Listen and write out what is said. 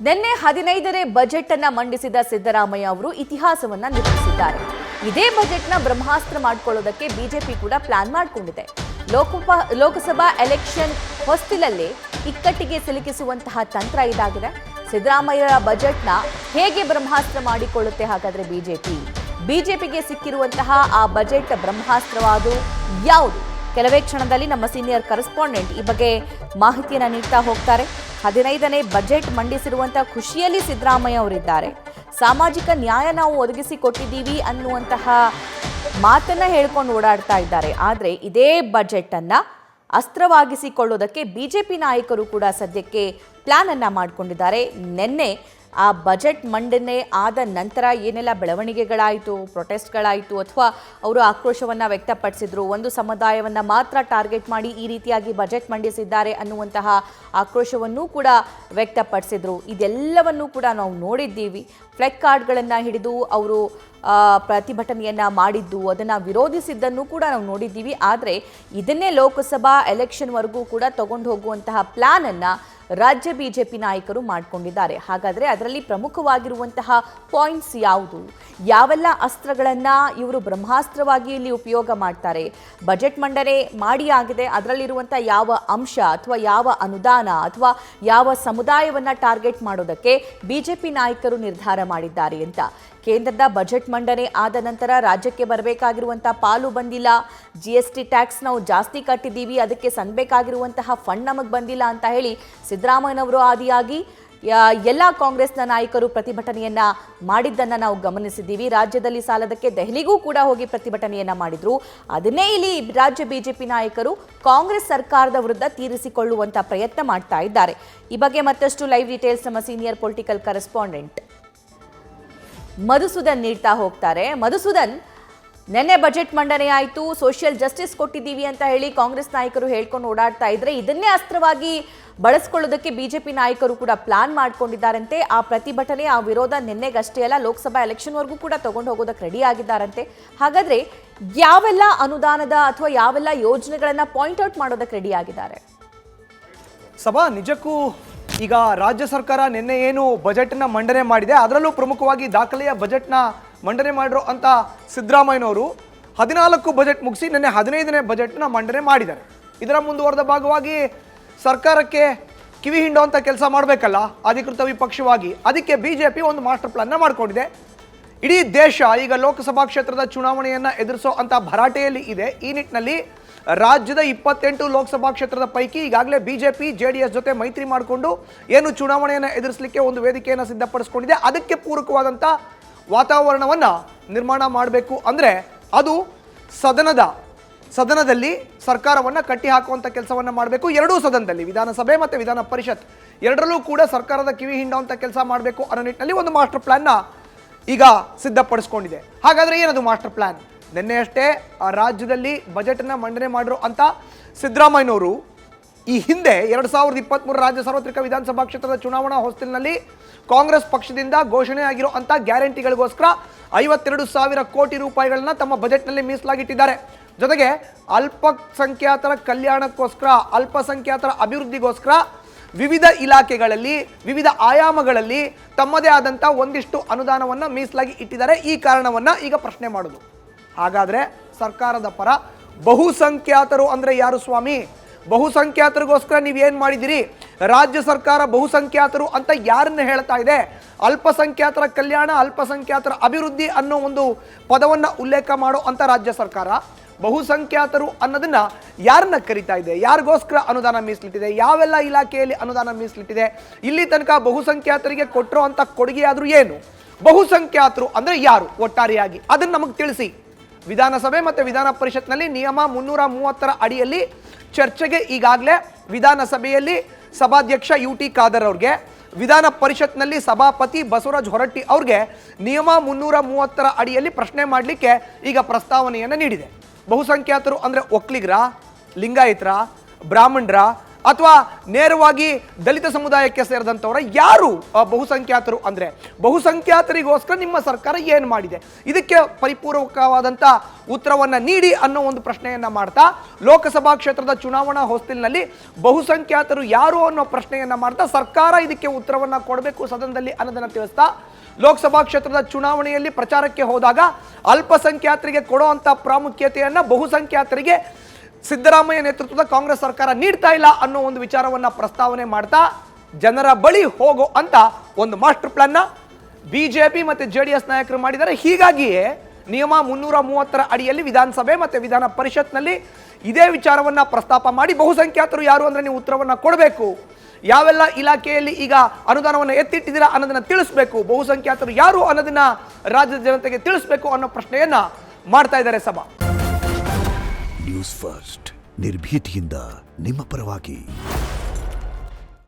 ನಿನ್ನೆ 15ನೇ ಬಜೆಟ್ ಅನ್ನ ಮಂಡಿಸಿದ ಸಿದ್ದರಾಮಯ್ಯ ಅವರು ಇತಿಹಾಸವನ್ನ ನಿರ್ಮಿಸಿದ್ದಾರೆ. ಇದೇ ಬಜೆಟ್ನ ಬ್ರಹ್ಮಾಸ್ತ್ರ ಮಾಡಿಕೊಳ್ಳೋದಕ್ಕೆ ಬಿಜೆಪಿ ಕೂಡ ಪ್ಲಾನ್ ಮಾಡಿಕೊಂಡಿದೆ. ಲೋಕಸಭಾ ಎಲೆಕ್ಷನ್ ಹೊಸ್ತಿಲಲ್ಲೇ ಇಕ್ಕಟ್ಟಿಗೆ ಸಿಲುಕಿಸುವಂತಹ ತಂತ್ರ ಇದಾಗಿದೆ. ಸಿದ್ದರಾಮಯ್ಯ ಬಜೆಟ್ನ ಹೇಗೆ ಬ್ರಹ್ಮಾಸ್ತ್ರ ಮಾಡಿಕೊಳ್ಳುತ್ತೆ ಹಾಗಾದ್ರೆ ಬಿಜೆಪಿಗೆ ಸಿಕ್ಕಿರುವಂತಹ ಆ ಬಜೆಟ್ ಬ್ರಹ್ಮಾಸ್ತ್ರವಾದು ಯಾವುದು? ಕೆಲವೇ ಕ್ಷಣದಲ್ಲಿ ನಮ್ಮ ಸೀನಿಯರ್ ಕರೆಸ್ಪಾಂಡೆಂಟ್ ಈ ಬಗ್ಗೆ ಮಾಹಿತಿಯನ್ನು ನೀಡ್ತಾ ಹೋಗ್ತಾರೆ. 15ನೇ ಬಜೆಟ್ ಮಂಡಿಸಿರುವಂತಹ ಖುಷಿಯಲ್ಲಿ ಸಿದ್ದರಾಮಯ್ಯ ಅವರಿದ್ದಾರೆ. ಸಾಮಾಜಿಕ ನ್ಯಾಯ ನಾವು ಒದಗಿಸಿಕೊಟ್ಟಿದ್ದೀವಿ ಅನ್ನುವಂತಹ ಮಾತನ್ನ ಹೇಳ್ಕೊಂಡು ಓಡಾಡ್ತಾ ಇದ್ದಾರೆ. ಆದರೆ ಇದೇ ಬಜೆಟ್ ಅನ್ನ ಅಸ್ತ್ರವಾಗಿಸಿಕೊಳ್ಳೋದಕ್ಕೆ ಬಿಜೆಪಿ ನಾಯಕರು ಕೂಡ ಸದ್ಯಕ್ಕೆ ಪ್ಲಾನ್ ಅನ್ನ ಮಾಡಿಕೊಂಡಿದ್ದಾರೆ. ನಿನ್ನೆ ಆ ಬಜೆಟ್ ಮಂಡನೆ ಆದ ನಂತರ ಏನೆಲ್ಲ ಬೆಳವಣಿಗೆಗಳಾಯಿತು, ಪ್ರೊಟೆಸ್ಟ್ಗಳಾಯಿತು, ಅಥವಾ ಅವರು ಆಕ್ರೋಶವನ್ನು ವ್ಯಕ್ತಪಡಿಸಿದ್ರು, ಒಂದು ಸಮುದಾಯವನ್ನು ಮಾತ್ರ ಟಾರ್ಗೆಟ್ ಮಾಡಿ ಈ ರೀತಿಯಾಗಿ ಬಜೆಟ್ ಮಂಡಿಸಿದ್ದಾರೆ ಅನ್ನುವಂತಹ ಆಕ್ರೋಶವನ್ನೂ ಕೂಡ ವ್ಯಕ್ತಪಡಿಸಿದ್ರು. ಇದೆಲ್ಲವನ್ನೂ ಕೂಡ ನಾವು ನೋಡಿದ್ದೀವಿ. ಫ್ಲೆಕ್ ಕಾರ್ಡ್ಗಳನ್ನು ಹಿಡಿದು ಅವರು ಪ್ರತಿಭಟನೆಯನ್ನು ಮಾಡಿದ್ದು, ಅದನ್ನು ವಿರೋಧಿಸಿದ್ದನ್ನು ಕೂಡ ನಾವು ನೋಡಿದ್ದೀವಿ. ಆದರೆ ಇದನ್ನೇ ಲೋಕಸಭಾ ಎಲೆಕ್ಷನ್ವರೆಗೂ ಕೂಡ ತಗೊಂಡು ಹೋಗುವಂತಹ ಪ್ಲಾನನ್ನು ರಾಜ್ಯ ಬಿಜೆಪಿ ನಾಯಕರು ಮಾಡಿಕೊಂಡಿದ್ದಾರೆ. ಹಾಗಾದರೆ ಅದರಲ್ಲಿ ಪ್ರಮುಖವಾಗಿರುವಂತಹ ಪಾಯಿಂಟ್ಸ್ ಯಾವುದು? ಯಾವೆಲ್ಲ ಅಸ್ತ್ರಗಳನ್ನು ಇವರು ಬ್ರಹ್ಮಾಸ್ತ್ರವಾಗಿ ಇಲ್ಲಿ ಉಪಯೋಗ ಮಾಡ್ತಾರೆ? ಬಜೆಟ್ ಮಂಡನೆ ಮಾಡಿ ಆಗಿದೆ, ಅದರಲ್ಲಿರುವಂಥ ಯಾವ ಅಂಶ ಅಥವಾ ಯಾವ ಅನುದಾನ ಅಥವಾ ಯಾವ ಸಮುದಾಯವನ್ನು ಟಾರ್ಗೆಟ್ ಮಾಡೋದಕ್ಕೆ ಬಿಜೆಪಿ ನಾಯಕರು ನಿರ್ಧಾರ ಮಾಡಿದ್ದಾರೆ ಅಂತ. ಕೇಂದ್ರದ ಬಜೆಟ್ ಮಂಡನೆ ಆದ ನಂತರ ರಾಜ್ಯಕ್ಕೆ ಬರಬೇಕಾಗಿರುವಂಥ ಪಾಲು ಬಂದಿಲ್ಲ, GST ಟ್ಯಾಕ್ಸ್ ನಾವು ಜಾಸ್ತಿ ಕಟ್ಟಿದ್ದೀವಿ, ಅದಕ್ಕೆ ಸನ್ಬೇಕಾಗಿರುವಂತಹ ಫಂಡ್ ನಮಗೆ ಬಂದಿಲ್ಲ ಅಂತ ಹೇಳಿ ಸಿದ್ದರಾಮಯ್ಯನವರು ಆದಿಯಾಗಿ ಎಲ್ಲ ಕಾಂಗ್ರೆಸ್ನ ನಾಯಕರು ಪ್ರತಿಭಟನೆಯನ್ನ ಮಾಡಿದ್ದನ್ನು ನಾವು ಗಮನಿಸಿದ್ದೀವಿ. ರಾಜ್ಯದಲ್ಲಿ ಸಾಲದಕ್ಕೆ ದೆಹಲಿಗೂ ಕೂಡ ಹೋಗಿ ಪ್ರತಿಭಟನೆಯನ್ನ ಮಾಡಿದ್ರು. ಅದನ್ನೇ ಇಲ್ಲಿ ರಾಜ್ಯ ಬಿಜೆಪಿ ನಾಯಕರು ಕಾಂಗ್ರೆಸ್ ಸರ್ಕಾರದ ವಿರುದ್ಧ ತೀರಿಸಿಕೊಳ್ಳುವಂತ ಪ್ರಯತ್ನ ಮಾಡ್ತಾ ಇದ್ದಾರೆ. ಈ ಬಗ್ಗೆ ಮತ್ತಷ್ಟು ಲೈವ್ ಡೀಟೇಲ್ಸ್ ನಮ್ಮ ಸೀನಿಯರ್ ಪೊಲಿಟಿಕಲ್ ಕರೆಸ್ಪಾಂಡೆಂಟ್ ಮಧುಸೂದನ್ ನೀಡ್ತಾ ಹೋಗ್ತಾರೆ. ಮಧುಸೂದನ್, ನೆನ್ನೆ ಬಜೆಟ್ ಮಂಡನೆ ಆಯಿತು, ಸೋಷಿಯಲ್ ಜಸ್ಟಿಸ್ ಕೊಟ್ಟಿದ್ದೀವಿ ಅಂತ ಹೇಳಿ ಕಾಂಗ್ರೆಸ್ ನಾಯಕರು ಹೇಳ್ಕೊಂಡು ಓಡಾಡ್ತಾ ಇದ್ರೆ ಇದನ್ನೇ ಅಸ್ತ್ರವಾಗಿ ಬಳಸ್ಕೊಳ್ಳೋದಕ್ಕೆ ಬಿಜೆಪಿ ನಾಯಕರು ಕೂಡ ಪ್ಲಾನ್ ಮಾಡ್ಕೊಂಡಿದ್ದಾರಂತೆ. ಆ ಪ್ರತಿಭಟನೆ, ಆ ವಿರೋಧ ನಿನ್ನೆಗಷ್ಟೇ ಅಲ್ಲ, ಲೋಕಸಭಾ ಎಲೆಕ್ಷನ್ವರೆಗೂ ಕೂಡ ತಗೊಂಡು ಹೋಗೋದಕ್ಕೆ ರೆಡಿ ಆಗಿದ್ದಾರಂತೆ. ಹಾಗಾದ್ರೆ ಯಾವೆಲ್ಲ ಅನುದಾನದ ಅಥವಾ ಯಾವೆಲ್ಲ ಯೋಜನೆಗಳನ್ನ ಪಾಯಿಂಟ್ ಔಟ್ ಮಾಡೋದಕ್ಕೆ ರೆಡಿ ಆಗಿದ್ದಾರೆ? ಸಭಾ, ನಿಜಕ್ಕೂ ಈಗ ರಾಜ್ಯ ಸರ್ಕಾರ ನಿನ್ನೆ ಏನು ಬಜೆಟ್ನ ಮಂಡನೆ ಮಾಡಿದೆ, ಅದರಲ್ಲೂ ಪ್ರಮುಖವಾಗಿ ದಾಖಲೆಯ ಬಜೆಟ್ನ ಮಂಡನೆ ಮಾಡಿರೋ ಅಂತ ಸಿದ್ದರಾಮಯ್ಯನವರು 14 ಬಜೆಟ್ ಮುಗಿಸಿ ನಿನ್ನೆ 15ನೇ ಬಜೆಟ್ನ ಮಂಡನೆ ಮಾಡಿದ್ದಾರೆ. ಇದರ ಮುಂದುವರೆದ ಭಾಗವಾಗಿ ಸರ್ಕಾರಕ್ಕೆ ಕಿವಿ ಹಿಂಡುವಂಥ ಕೆಲಸ ಮಾಡಬೇಕಲ್ಲ ಅಧಿಕೃತ ವಿಪಕ್ಷವಾಗಿ. ಅದಕ್ಕೆ ಬಿಜೆಪಿ ಒಂದು ಮಾಸ್ಟರ್ ಪ್ಲಾನ್ನ ಮಾಡಿಕೊಂಡಿದೆ. ಇಡೀ ದೇಶ ಈಗ ಲೋಕಸಭಾ ಕ್ಷೇತ್ರದ ಚುನಾವಣೆಯನ್ನು ಎದುರಿಸೋ ಅಂತ ಭರಾಟೆಯಲ್ಲಿ ಇದೆ. ಈ ನಿಟ್ಟಿನಲ್ಲಿ ರಾಜ್ಯದ 28 ಲೋಕಸಭಾ ಕ್ಷೇತ್ರದ ಪೈಕಿ ಈಗಾಗಲೇ ಬಿಜೆಪಿ JDS ಜೊತೆ ಮೈತ್ರಿ ಮಾಡಿಕೊಂಡು ಏನು ಚುನಾವಣೆಯನ್ನು ಎದುರಿಸಲಿಕ್ಕೆ ಒಂದು ವೇದಿಕೆಯನ್ನು ಸಿದ್ಧಪಡಿಸ್ಕೊಂಡಿದೆ. ಅದಕ್ಕೆ ಪೂರಕವಾದಂಥ ವಾತಾವರಣವನ್ನು ನಿರ್ಮಾಣ ಮಾಡಬೇಕು ಅಂದರೆ ಅದು ಸದನದಲ್ಲಿ ಸರ್ಕಾರವನ್ನು ಕಟ್ಟಿ ಹಾಕುವಂಥ ಕೆಲಸವನ್ನು ಮಾಡಬೇಕು. ಎರಡೂ ಸದನದಲ್ಲಿ, ವಿಧಾನಸಭೆ ಮತ್ತು ವಿಧಾನ ಪರಿಷತ್ ಎರಡರಲ್ಲೂ ಕೂಡ ಸರ್ಕಾರದ ಕಿವಿ ಹಿಂಡುವಂಥ ಕೆಲಸ ಮಾಡಬೇಕು ಅನ್ನೋ ನಿಟ್ಟಿನಲ್ಲಿ ಒಂದು ಮಾಸ್ಟರ್ ಪ್ಲಾನ್ನ ಈಗ ಸಿದ್ಧಪಡಿಸ್ಕೊಂಡಿದೆ. ಹಾಗಾದರೆ ಏನದು ಮಾಸ್ಟರ್ ಪ್ಲಾನ್? ನಿನ್ನೆಯಷ್ಟೇ ರಾಜ್ಯದಲ್ಲಿ ಬಜೆಟನ್ನು ಮಂಡನೆ ಮಾಡಿರೋ ಅಂತ ಸಿದ್ದರಾಮಯ್ಯನವರು ಈ ಹಿಂದೆ 2023 ರಾಜ್ಯ ಸಾರ್ವತ್ರಿಕ ವಿಧಾನಸಭಾ ಕ್ಷೇತ್ರದ ಚುನಾವಣಾ ಹೊಸ್ತಿಲಿನಲ್ಲಿ ಕಾಂಗ್ರೆಸ್ ಪಕ್ಷದಿಂದ ಘೋಷಣೆ ಆಗಿರೋ ಅಂಥ ಗ್ಯಾರಂಟಿಗಳಿಗೋಸ್ಕರ 52,000 ಕೋಟಿ ರೂಪಾಯಿಗಳನ್ನ ತಮ್ಮ ಬಜೆಟ್ನಲ್ಲಿ ಮೀಸಲಾಗಿಟ್ಟಿದ್ದಾರೆ. ಜೊತೆಗೆ ಅಲ್ಪಸಂಖ್ಯಾತರ ಕಲ್ಯಾಣಕ್ಕೋಸ್ಕರ, ಅಲ್ಪಸಂಖ್ಯಾತರ ಅಭಿವೃದ್ಧಿಗೋಸ್ಕರ ವಿವಿಧ ಇಲಾಖೆಗಳಲ್ಲಿ, ವಿವಿಧ ಆಯಾಮಗಳಲ್ಲಿ ತಮ್ಮದೇ ಆದಂಥ ಒಂದಿಷ್ಟು ಅನುದಾನವನ್ನು ಮೀಸಲಾಗಿ ಇಟ್ಟಿದ್ದಾರೆ. ಈ ಕಾರಣವನ್ನು ಈಗ ಪ್ರಶ್ನೆ ಮಾಡೋದು, ಹಾಗಾದರೆ ಸರ್ಕಾರದ ಪರ ಬಹುಸಂಖ್ಯಾತರು ಅಂದರೆ ಯಾರು ಸ್ವಾಮಿ? ಬಹುಸಂಖ್ಯಾತರಿಗೋಸ್ಕರ ನೀವೇನು ಮಾಡಿದಿರಿ? ರಾಜ್ಯ ಸರ್ಕಾರ ಬಹುಸಂಖ್ಯಾತರು ಅಂತ ಯಾರನ್ನ ಹೇಳ್ತಾ ಇದೆ? ಅಲ್ಪಸಂಖ್ಯಾತರ ಕಲ್ಯಾಣ, ಅಲ್ಪಸಂಖ್ಯಾತರ ಅಭಿವೃದ್ಧಿ ಅನ್ನೋ ಒಂದು ಪದವನ್ನು ಉಲ್ಲೇಖ ಮಾಡೋ ಅಂತ ರಾಜ್ಯ ಸರ್ಕಾರ ಬಹುಸಂಖ್ಯಾತರು ಅನ್ನೋದನ್ನ ಯಾರನ್ನ ಕರಿತಾ ಇದೆ? ಯಾರಿಗೋಸ್ಕರ ಅನುದಾನ ಮೀಸಲಿಟ್ಟಿದೆ? ಯಾವೆಲ್ಲ ಇಲಾಖೆಯಲ್ಲಿ ಅನುದಾನ ಮೀಸಲಿಟ್ಟಿದೆ? ಇಲ್ಲಿ ತನಕ ಬಹುಸಂಖ್ಯಾತರಿಗೆ ಕೊಟ್ಟಿರೋ ಅಂತ ಕೊಡುಗೆ ಆದರೂ ಏನು? ಬಹುಸಂಖ್ಯಾತರು ಅಂದರೆ ಯಾರು ಒಟ್ಟಾರೆಯಾಗಿ ಅದನ್ನು ನಮಗೆ ತಿಳಿಸಿ. ವಿಧಾನಸಭೆ ಮತ್ತು ವಿಧಾನ ಪರಿಷತ್ನಲ್ಲಿ ನಿಯಮ 330 ಅಡಿಯಲ್ಲಿ ಚರ್ಚೆಗೆ ಈಗಾಗಲೇ ವಿಧಾನಸಭೆಯಲ್ಲಿ ಸಭಾಧ್ಯಕ್ಷ UT ಖಾದರ್ ಅವ್ರಿಗೆ, ವಿಧಾನ ಪರಿಷತ್ನಲ್ಲಿ ಸಭಾಪತಿ ಬಸವರಾಜ ಹೊರಟ್ಟಿ ಅವ್ರಿಗೆ ನಿಯಮ 330 ಅಡಿಯಲ್ಲಿ ಪ್ರಶ್ನೆ ಮಾಡಲಿಕ್ಕೆ ಈಗ ಪ್ರಸ್ತಾವನೆಯನ್ನು ನೀಡಿದೆ. ಬಹುಸಂಖ್ಯಾತರು ಅಂದರೆ ಒಕ್ಕಲಿಗರ, ಲಿಂಗಾಯತರ, ಬ್ರಾಹ್ಮಣರ, ಅಥವಾ ನೇರವಾಗಿ ದಲಿತ ಸಮುದಾಯಕ್ಕೆ ಸೇರಿದಂಥವರ ಯಾರು ಬಹುಸಂಖ್ಯಾತರು ಅಂದರೆ ಬಹುಸಂಖ್ಯಾತರಿಗೋಸ್ಕರ ನಿಮ್ಮ ಸರ್ಕಾರ ಏನು ಮಾಡಿದೆ, ಇದಕ್ಕೆ ಪರಿಪೂರ್ವಕವಾದಂಥ ಉತ್ತರವನ್ನು ನೀಡಿ ಅನ್ನೋ ಒಂದು ಪ್ರಶ್ನೆಯನ್ನು ಮಾಡ್ತಾ ಲೋಕಸಭಾ ಕ್ಷೇತ್ರದ ಚುನಾವಣಾ ಹೊಸ್ತಿಲಿನಲ್ಲಿ ಬಹುಸಂಖ್ಯಾತರು ಯಾರು ಅನ್ನೋ ಪ್ರಶ್ನೆಯನ್ನು ಮಾಡ್ತಾ ಸರ್ಕಾರ ಇದಕ್ಕೆ ಉತ್ತರವನ್ನು ಕೊಡಬೇಕು ಸದನದಲ್ಲಿ ಅನ್ನೋದನ್ನು ತಿಳಿಸ್ತಾ ಲೋಕಸಭಾ ಕ್ಷೇತ್ರದ ಚುನಾವಣೆಯಲ್ಲಿ ಪ್ರಚಾರಕ್ಕೆ ಹೋದಾಗ ಅಲ್ಪಸಂಖ್ಯಾತರಿಗೆ ಕೊಡುವಂಥ ಪ್ರಾಮುಖ್ಯತೆಯನ್ನು ಬಹುಸಂಖ್ಯಾತರಿಗೆ ಸಿದ್ದರಾಮಯ್ಯ ನೇತೃತ್ವದ ಕಾಂಗ್ರೆಸ್ ಸರ್ಕಾರ ನೀಡ್ತಾ ಇಲ್ಲ ಅನ್ನೋ ಒಂದು ವಿಚಾರವನ್ನ ಪ್ರಸ್ತಾವನೆ ಮಾಡ್ತಾ ಜನರ ಬಳಿ ಹೋಗೋ ಅಂತ ಒಂದು ಮಾಸ್ಟರ್ ಪ್ಲಾನ್ನ ಬಿಜೆಪಿ ಮತ್ತು JDS ನಾಯಕರು ಮಾಡಿದ್ದಾರೆ. ಹೀಗಾಗಿಯೇ ನಿಯಮ 330 ಅಡಿಯಲ್ಲಿ ವಿಧಾನಸಭೆ ಮತ್ತು ವಿಧಾನ ಪರಿಷತ್ನಲ್ಲಿ ಇದೇ ವಿಚಾರವನ್ನ ಪ್ರಸ್ತಾಪ ಮಾಡಿ ಬಹುಸಂಖ್ಯಾತರು ಯಾರು ಅಂದ್ರೆ ನೀವು ಉತ್ತರವನ್ನ ಕೊಡಬೇಕು, ಯಾವೆಲ್ಲ ಇಲಾಖೆಯಲ್ಲಿ ಈಗ ಅನುದಾನವನ್ನು ಎತ್ತಿಟ್ಟಿದ್ದೀರಾ ಅನ್ನೋದನ್ನ ತಿಳಿಸಬೇಕು, ಬಹುಸಂಖ್ಯಾತರು ಯಾರು ಅನ್ನೋದನ್ನ ರಾಜ್ಯದ ಜನತೆಗೆ ತಿಳಿಸಬೇಕು ಅನ್ನೋ ಪ್ರಶ್ನೆಯನ್ನ ಮಾಡ್ತಾ ಇದ್ದಾರೆ ಸಭಾ. ನ್ಯೂಸ್ ಫಸ್ಟ್ ನಿರ್ಭೀತಿಯಿಂದ ನಿಮ್ಮ ಪರವಾಗಿ.